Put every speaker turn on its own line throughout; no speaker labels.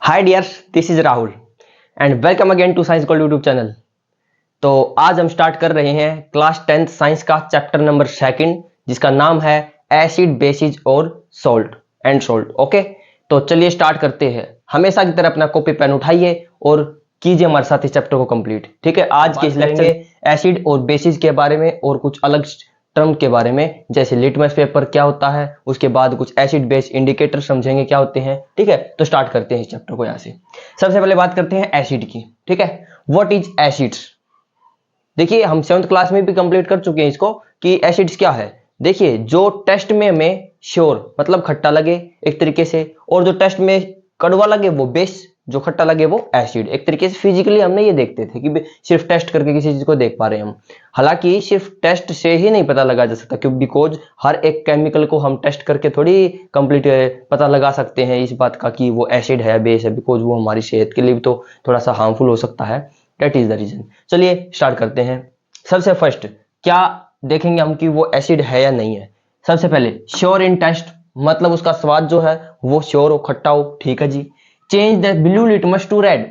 Hi dears, this is Rahul and welcome again to science gold YouTube channel. तो आज हम start कर रहे हैं क्लास 10th साइंस का चैप्टर नंबर 2 जिसका नाम है एसिड बेसिस और सोल्ट। ओके, तो चलिए स्टार्ट करते हैं। हमेशा की तरह अपना कॉपी पेन उठाइए और कीजिए हमारे साथ इस चैप्टर को कंप्लीट। ठीक है, आज के इस लेक्चर में एसिड और बेसिस के बारे में और कुछ अलग टर्म के बारे में, जैसे लिटमस पेपर क्या होता है, उसके बाद कुछ एसिड बेस इंडिकेटर समझेंगे क्या होते हैं। ठीक है, तो स्टार्ट करते हैं इस चैप्टर को। यहाँ से सबसे पहले बात करते हैं एसिड की। ठीक है, व्हाट इज एसिड्स। देखिए, हम 7th क्लास में भी कंप्लीट कर चुके हैं इसको कि एसिड्स क्या है। देखिए, जो टेस्ट में हमें श्योर मतलब खट्टा लगे एक तरीके से, और जो टेस्ट में कड़वा लगे वो बेस, जो खट्टा लगे वो एसिड। एक तरीके से फिजिकली हमने ये देखते थे कि सिर्फ टेस्ट करके किसी चीज को देख पा रहे हैं हम। हालांकि सिर्फ टेस्ट से ही नहीं पता लगा जा सकता, क्योंकि बिकॉज हर एक केमिकल को हम टेस्ट करके थोड़ी कंप्लीट पता लगा सकते हैं इस बात का कि वो एसिड है बेस है, बिकॉज वो हमारी सेहत के लिए भी तो थोड़ा सा हार्मफुल हो सकता है। That is the reason. चलिए स्टार्ट करते हैं। सबसे फर्स्ट क्या देखेंगे हम कि वो एसिड है या नहीं है। सबसे पहले श्योर इन टेस्ट, मतलब उसका स्वाद जो है वो श्योर हो, खट्टा हो। ठीक है जी। Change the blue litmus to red.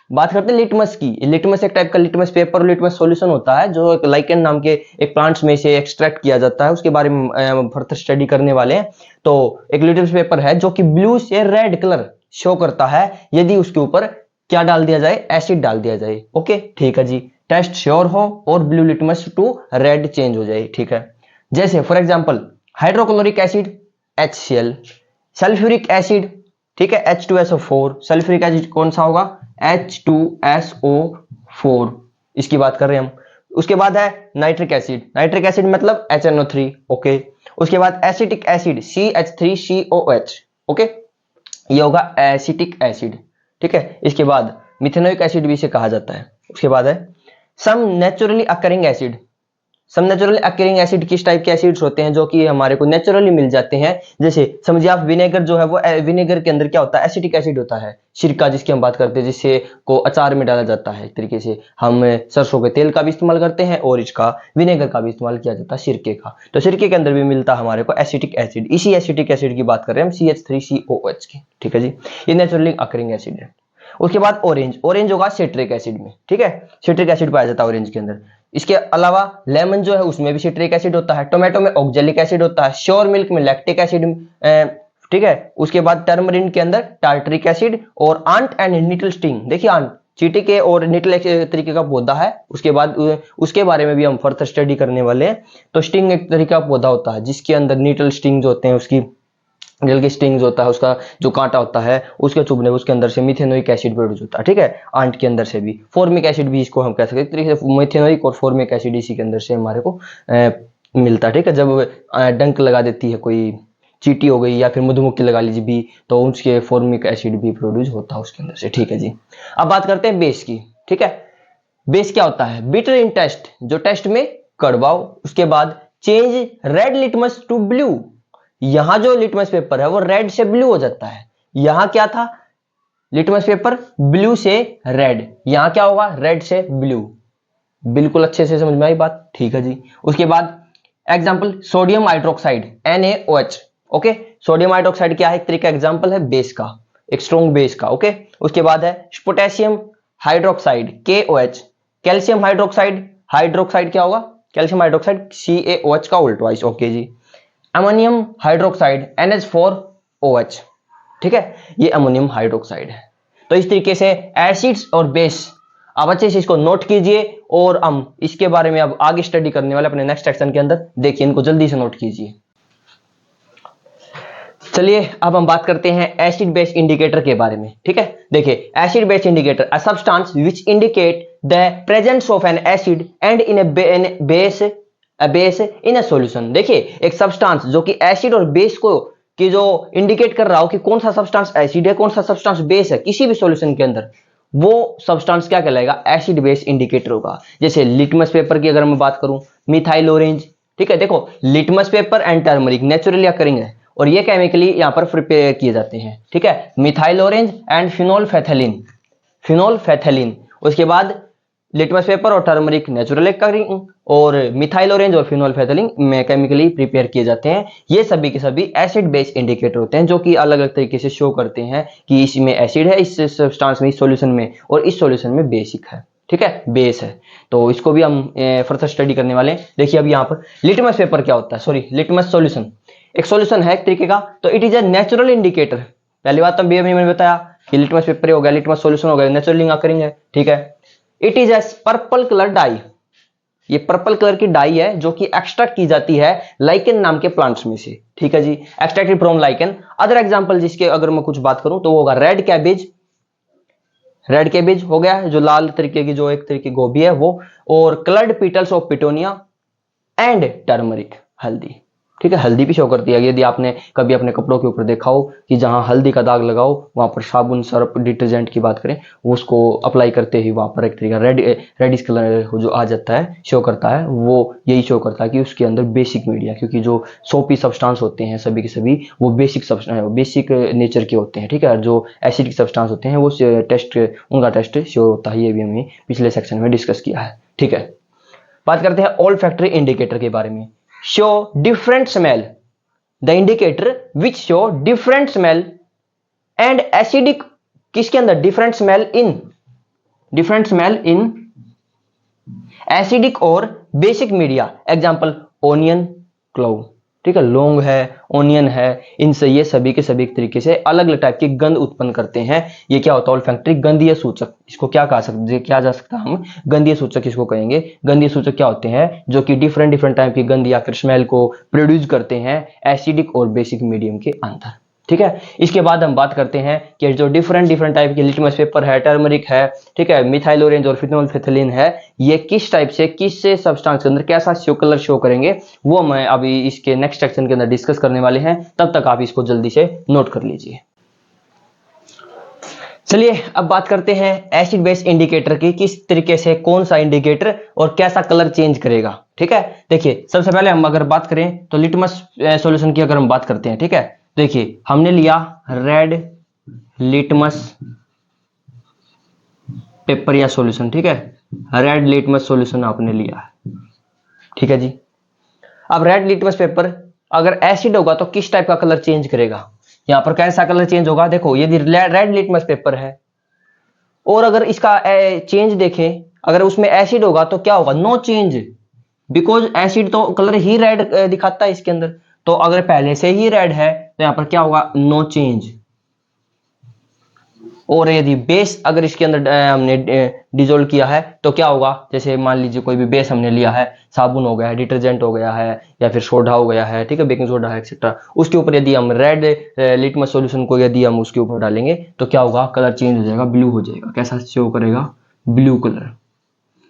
बात करते हैं लिटमस की। लिटमस एक टाइप का लिटमस पेपर और लिटमस सॉल्यूशन होता है जो एक लाइकेन नाम के एक प्लांट्स में से एक्सट्रैक्ट किया जाता है। उसके बारे में फर्दर स्टडी करने वाले हैं। तो एक लिटमस पेपर है जो कि ब्लू से रेड कलर शो करता है यदि उसके ऊपर क्या डाल दिया जाए, एसिड डाल दिया जाए। ओके, ठीक है जी। टेस्ट श्योर हो और blue litmus to red change हो जाए। ठीक है, जैसे for example hydrochloric acid HCl, sulphuric acid, ठीक है, H2SO4। सल्फ्यूरिक एसिड कौन सा होगा, H2SO4, इसकी बात कर रहे हैं हम। उसके बाद है नाइट्रिक एसिड। नाइट्रिक एसिड मतलब HNO3। ओके, उसके बाद एसिटिक एसिड CH3COH। ओके, ये होगा एसिटिक एसिड। ठीक है, इसके बाद मिथेनोइक एसिड भी इसे कहा जाता है। उसके बाद है सम नेचुरली अकरिंग एसिड। सम नेचुरली अकरिंग एसिड किस टाइप के एसिड्स होते हैं जो कि हमारे को नेचुरली मिल जाते हैं। जैसे समझिए आप विनेगर जो है वो विनेगर के अंदर क्या होता है, एसिटिक एसिड होता है। सिरका जिसकी हम बात करते हैं, जिससे को अचार में डाला जाता है। एक तरीके से हम सरसों के तेल का भी इस्तेमाल करते हैं और इसका विनेगर का भी इस्तेमाल किया जाता है, सिरके का। तो सिरके के अंदर भी मिलता है हमारे को एसिटिक एसिड। इसी एसिटिक एसिड की बात कर रहे हैं हम, CH3COH की। ठीक है जी, ये नेचुरली अकरिंग एसिड है। उसके बाद ऑरेंज। ऑरेंज होगा सिट्रिक एसिड में। ठीक है, सिट्रिक एसिड पाया जाता है ऑरेंज के अंदर। इसके अलावा लेमन जो है उसमें भी सिट्रिक एसिड होता है। टोमेटो में ऑक्जेलिक एसिड होता है। श्योर मिल्क में लैक्टिक एसिड। ठीक है, उसके बाद टर्मरिन के अंदर टार्टरिक एसिड। और आंट एंड निटल स्टिंग, देखिए आंट चींटी के और निटल एक तरीके का पौधा है। उसके बाद उसके बारे में भी हम फर्दर स्टडी करने वाले हैं। तो स्टिंग एक तरीके का पौधा होता है जिसके अंदर निटल स्टिंग्स होते हैं, उसकी जल की स्टिंग्स होता है, उसका जो कांटा होता है उसके चुभने उसके अंदर से मिथेनोइक एसिड प्रोड्यूस होता है। ठीक है, आंट के अंदर से भी फॉर्मिक एसिड भी इसको हम कह सकते हैं। तरीके से मिथेनोइक और फॉर्मिक एसिड इसी के अंदर से हमारे को मिलता है। ठीक है, जब डंक लगा देती है कोई चींटी हो गई या फिर मधुमक्खी लगा लीजिए भी, तो उसके फॉर्मिक एसिड भी प्रोड्यूस होता है उसके अंदर से। ठीक है जी, अब बात करते हैं बेस की। ठीक है, बेस क्या होता है, बिटर इन टेस्ट, जो टेस्ट में कड़वा हो। उसके बाद change red litmus to blue. यहां जो लिटमस पेपर है वो रेड से ब्लू हो जाता है। यहां क्या था, लिटमस पेपर ब्लू से रेड, यहां क्या होगा, रेड से ब्लू। बिल्कुल अच्छे से समझ में आई बात। ठीक है जी, उसके बाद example sodium hydroxide NaOH। Okay, sodium hydroxide क्या है, एक तरीका एग्जांपल है बेस का, एक स्ट्रॉन्ग बेस का। ओके, उसके बाद है potassium hydroxide KOH। Calcium hydroxide, hydroxide क्या होगा, कैल्शियम हाइड्रोक्साइड CaOH का उल्टा। ओके जी, अमोनियम हाइड्रोक्साइड NH4OH। ठीक है, ये अमोनियम हाइड्रोक्साइड है। तो इस तरीके से एसिड्स और बेस आप अच्छे से इसको नोट कीजिए और हम इसके बारे में अब आगे स्टडी करने वाले अपने नेक्स्ट सेक्शन के अंदर। देखिए, इनको जल्दी से नोट कीजिए। चलिए अब हम बात करते हैं एसिड बेस इंडिकेटर के बारे में। ठीक है, देखिए acid base indicator a substance which indicate the presence of N acid and in A base in a solution. देखिए, एक सब्सटेंस जो कि एसिड और बेस को कि जो इंडिकेट कर रहा हो कि कौन सा सब्सटेंस एसिड है कौन सा सब्सटेंस बेस है किसी भी सॉल्यूशन के अंदर, वो सब्सटेंस क्या कहलाएगा, एसिड बेस इंडिकेटर होगा। जैसे लिटमस पेपर की अगर मैं बात करूं, मिथाइल ऑरेंज। ठीक है, देखो litmus paper and turmeric naturally occurring है और ये केमिकली यहां पर प्रिपेयर किए जाते हैं। ठीक है, methyl orange and phenolphthalein. Phenolphthalein, उसके बाद लिटमस पेपर और टर्मरिक नेचुरल कलरिंग, और मिथाइल ऑरेंज और फिनोल्फेथलीन में केमिकली प्रिपेयर किए जाते हैं। ये सभी के सभी एसिड बेस इंडिकेटर होते हैं जो कि अलग अलग तरीके से शो करते हैं कि इसमें एसिड है, इस सब्सटेंस में, इस सॉल्यूशन में, और इस सॉल्यूशन में बेसिक है, ठीक है, बेस है। तो इसको भी हम फर्दर स्टडी करने वाले हैं। देखिए अब यहाँ पर लिटमस पेपर क्या होता है, सॉरी लिटमस सॉल्यूशन एक सॉल्यूशन है एक तरीके का। तो it is a natural indicator. पहली बात तो मैंने बताया कि लिटमस पेपर हो गया, लिटमस सॉल्यूशन हो गया, नेचुरल अकरिंग है, ठीक है। It is a purple colour dye, ये पर्पल कलर की डाई है जो कि एक्सट्रैक्ट की जाती है लाइकेन नाम के प्लांट्स में से, ठीक है जी, extracted from lichen. Other example जिसके अगर मैं कुछ बात करूं तो वो होगा रेड कैबेज, रेड कैबेज हो गया जो लाल तरीके की जो एक तरीके की गोभी है वो, और coloured petals of petunia and turmeric, हल्दी, ठीक है। हल्दी भी शो करती है। यदि आपने कभी अपने कपड़ों के ऊपर देखा हो कि जहां हल्दी का दाग लगाओ वहां पर साबुन, सर्फ, डिटर्जेंट की बात करें, वो उसको अप्लाई करते ही वहां पर एक तरीका रेडिश कलर जो आ जाता है, शो करता है, वो यही शो करता है कि उसके अंदर बेसिक मीडिया, क्योंकि जो सोपी सब्सटेंस होते हैं सभी के सभी वो बेसिक नेचर के होते हैं, ठीक है। जो एसिडिक सब्सटेंस होते हैं वो टेस्ट, उनका टेस्ट शो होता है। ये भी हमने पिछले सेक्शन में डिस्कस किया है, ठीक है। बात करते हैं ऑल्फैक्टरी इंडिकेटर के बारे में। Show different smell, the indicator which show different smell and acidic, किसके अंदर, डिफरेंट स्मेल इन एसिडिक और basic media. Example onion, clove, ठीक है, लौंग है, ओनियन है, इनसे ये सभी के सभी तरीके से अलग अलग टाइप की गंध उत्पन्न करते हैं। ये क्या होता है, ऑल्फैक्टरी गंधीय सूचक, इसको क्या कहा सकते, क्या जा सकता है, हम गंधीय सूचक इसको कहेंगे। गंधीय सूचक क्या होते हैं, जो कि डिफरेंट टाइप की गंध या फिर स्मेल को प्रोड्यूस करते हैं एसिडिक और बेसिक मीडियम के अंदर, ठीक है। इसके बाद हम बात करते हैं कि जो डिफरेंट टाइप के लिटमस पेपर है, टर्मरिक है, ठीक है, मिथाइल ऑरेंज और फिनोल्फेथलीन है, ये किस टाइप से, किस सब्सटेंस के अंदर कैसा शो कलर शो करेंगे, वो मैं अभी इसके नेक्स्ट सेक्शन के अंदर डिस्कस करने वाले हैं। तब तक आप इसको जल्दी से नोट कर लीजिए। चलिए अब बात करते हैं एसिड बेस इंडिकेटर की, किस तरीके से कौन सा इंडिकेटर और कैसा कलर चेंज करेगा, ठीक है। देखिए सबसे पहले हम अगर बात करें तो लिटमस सॉल्यूशन की अगर हम बात करते हैं, ठीक है। देखिए हमने लिया रेड लिटमस पेपर या सॉल्यूशन, ठीक है, रेड लिटमस सॉल्यूशन आपने लिया है, ठीक है जी। अब रेड लिटमस पेपर अगर एसिड होगा तो किस टाइप का कलर चेंज करेगा, यहां पर कैसा कलर चेंज होगा, देखो यदि रेड लिटमस पेपर है और अगर इसका चेंज देखें, अगर उसमें एसिड होगा तो क्या होगा, नो चेंज, बिकॉज एसिड तो कलर ही रेड दिखाता है इसके अंदर। तो अगर पहले से ही रेड है तो यहां पर क्या होगा, नो चेंज। और यदि बेस अगर इसके अंदर हमने डिजोल्व किया है तो क्या होगा, जैसे मान लीजिए कोई भी बेस हमने लिया है, साबुन हो गया है, डिटर्जेंट हो गया है, या फिर सोडा हो गया है, ठीक है, बेकिंग सोडा है एक्सेट्रा, उसके ऊपर यदि हम रेड लिटमस सॉल्यूशन को यदि हम उसके ऊपर डालेंगे तो क्या होगा, कलर चेंज हो जाएगा, ब्लू हो जाएगा। कैसा शो करेगा, blue colour,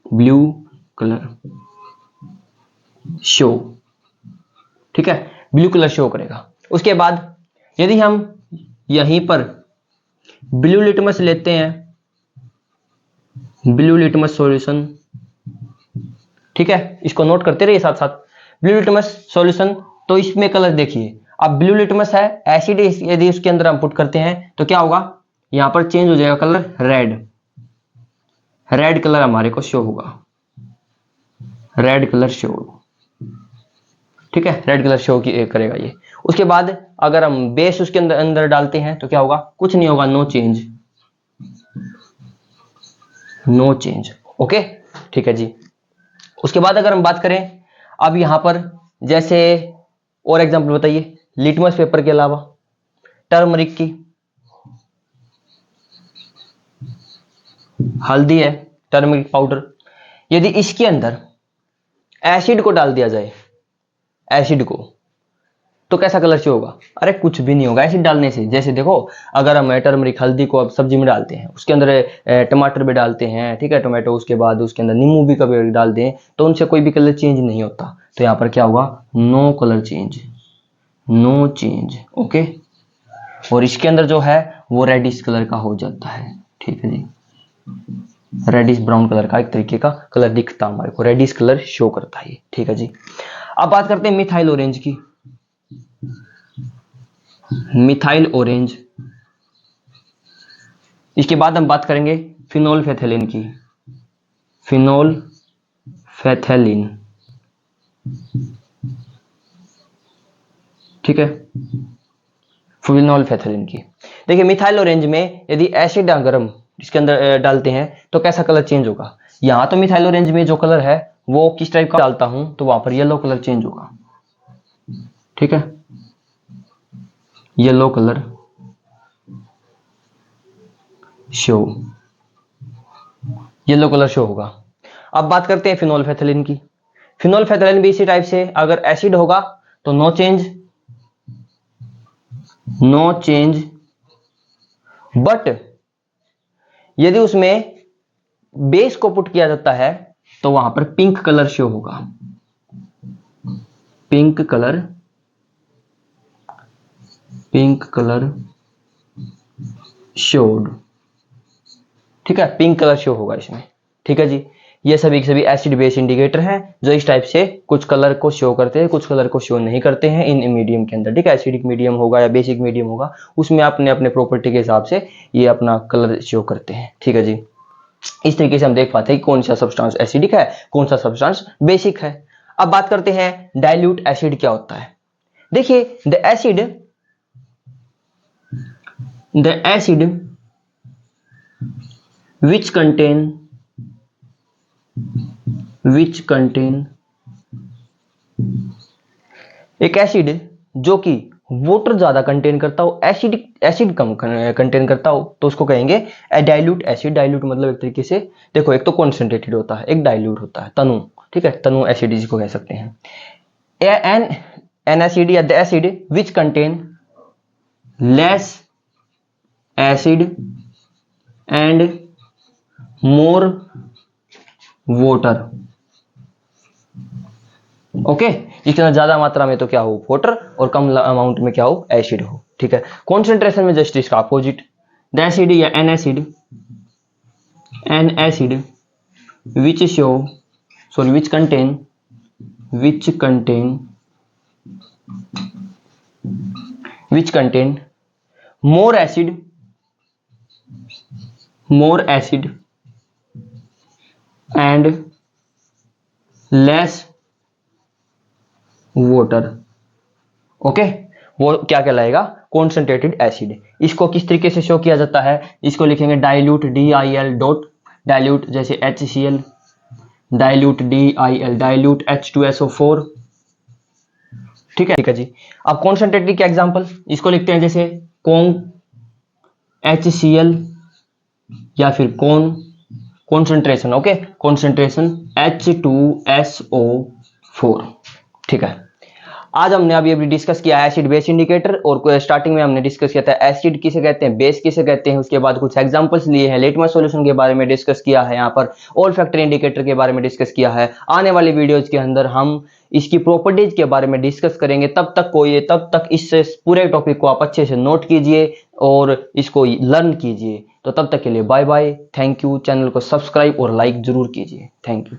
blue colour show, ठीक है, ब्लू कलर शो करेगा। उसके बाद यदि हम यहीं पर ब्लू लिटमस लेते हैं, ब्लू लिटमस सॉल्यूशन, ठीक है, इसको नोट करते रहिए साथ साथ, ब्लू लिटमस सॉल्यूशन, तो इसमें कलर देखिए, अब ब्लू लिटमस है, एसिड यदि उसके अंदर हम पुट करते हैं तो क्या होगा, यहां पर चेंज हो जाएगा कलर, रेड, रेड कलर हमारे को शो होगा, रेड कलर शो, ठीक है, रेड कलर शो करेगा ये। उसके बाद अगर हम बेस उसके अंदर अंदर डालते हैं तो क्या होगा, कुछ नहीं होगा, no change, no change, okay, ठीक है जी। उसके बाद अगर हम बात करें अब यहां पर, जैसे और एग्जांपल बताइए, लिटमस पेपर के अलावा टर्मरिक की, हल्दी है, टर्मरिक पाउडर, यदि इसके अंदर एसिड को डाल दिया जाए, एसिड को, तो कैसा कलर शो होगा, अरे कुछ भी नहीं होगा एसिड डालने से। जैसे देखो अगर हम टर्मरिक हल्दी को अब सब्जी में डालते हैं, उसके अंदर टमाटर भी डालते हैं, ठीक है, टोमेटो, उसके बाद उसके अंदर नींबू भी कभी डाल दें तो उनसे कोई भी कलर चेंज नहीं होता। तो यहाँ पर क्या होगा, no colour change, no change, okay. और इसके अंदर जो है वो रेडिश कलर का हो जाता है, ठीक है जी, रेडिश ब्राउन कलर का एक तरीके का कलर दिखता है हमारे को, रेडिश कलर शो करता है, ठीक है जी। अब बात करते हैं मिथाइल ऑरेंज की, मिथाइल ऑरेंज, इसके बाद हम बात करेंगे फिनोल्फेथलीन की, फिनोल्फेथैलिन, ठीक है, फिनोल्फेथैलिन की। देखिए मिथाइल ऑरेंज में यदि एसिड अगर हम इसके अंदर डालते हैं तो कैसा कलर चेंज होगा। यहां तो मिथाइल ऑरेंज में जो कलर है वो किस टाइप का डालता हूं तो वहां पर येलो कलर चेंज होगा, ठीक है, yellow colour show, yellow colour show होगा। अब बात करते हैं फिनोल्फेथैलिन की। फिनोल्फेथैलिन भी इसी टाइप से, अगर एसिड होगा तो no change, no change, but यदि उसमें बेस को पुट किया जाता है तो वहां पर पिंक कलर शो होगा, pink colour, pink colour showed, ठीक है, पिंक कलर शो होगा इसमें, ठीक है जी। ये सभी के सभी एसिड बेस इंडिकेटर हैं जो इस टाइप से कुछ कलर को शो करते हैं, कुछ कलर को शो नहीं करते हैं इन मीडियम के अंदर, ठीक है। एसिडिक मीडियम होगा या बेसिक मीडियम होगा उसमें अपने अपने प्रॉपर्टी के हिसाब से ये अपना कलर शो करते हैं, ठीक है जी। इस तरीके से हम देख पाते हैं कि कौन सा सब्सटेंस एसिडिक है, कौन सा सब्सटेंस बेसिक है। अब बात करते हैं डाइल्यूट एसिड क्या होता है। देखिए द एसिड which contain एक एसिड जो कि वाटर ज्यादा कंटेन करता हो, एसिड कम कंटेन करता हो तो उसको कहेंगे डाइल्यूट एसिड। डाइल्यूट मतलब एक तरीके से देखो, एक तो कॉन्सेंट्रेटेड होता है, एक डाइल्यूट होता है, तनु, ठीक है, तनु एसिड जिसको कह सकते हैं। एन एसिड या the acid which contain less acid and more water, okay, इसके अंदर ज्यादा मात्रा में तो क्या हो वाटर और कम अमाउंट में क्या हो एसिड हो, ठीक है। कॉन्सेंट्रेशन में जस्ट इसका अपोजिट, द एसिड या N acid which show sorry which contain more acid and less water, okay, वो क्या कहलाएगा कॉन्सेंट्रेटेड एसिड। इसको किस तरीके से शो किया जाता है, इसको लिखेंगे डाइल्यूट DIL डॉट, डाइल्यूट जैसे HCl, dilute DIL dilute H2SO4, ठीक है जी। अब कॉन्सेंट्रेटेड के एग्जांपल इसको लिखते हैं जैसे कॉन HCl या फिर कॉन्सेंट्रेशन, ओके, कॉन्सेंट्रेशन H2SO4, ठीक है। आज हमने अभी डिस्कस किया एसिड बेस इंडिकेटर, और स्टार्टिंग में हमने डिस्कस किया था एसिड किसे कहते हैं, बेस किसे कहते हैं, उसके बाद कुछ एग्जांपल्स लिए हैं, लिटमस सॉल्यूशन के बारे में डिस्कस किया है, यहाँ पर ऑल फैक्टर इंडिकेटर के बारे में डिस्कस किया है। आने वाली वीडियोज के अंदर हम इसकी प्रॉपर्टीज के बारे में डिस्कस करेंगे। तब तक इस पूरे टॉपिक को आप अच्छे से नोट कीजिए और इसको लर्न कीजिए। तो तब तक के लिए bye bye, thank you. Channel को सब्सक्राइब और लाइक जरूर कीजिए, थैंक यू।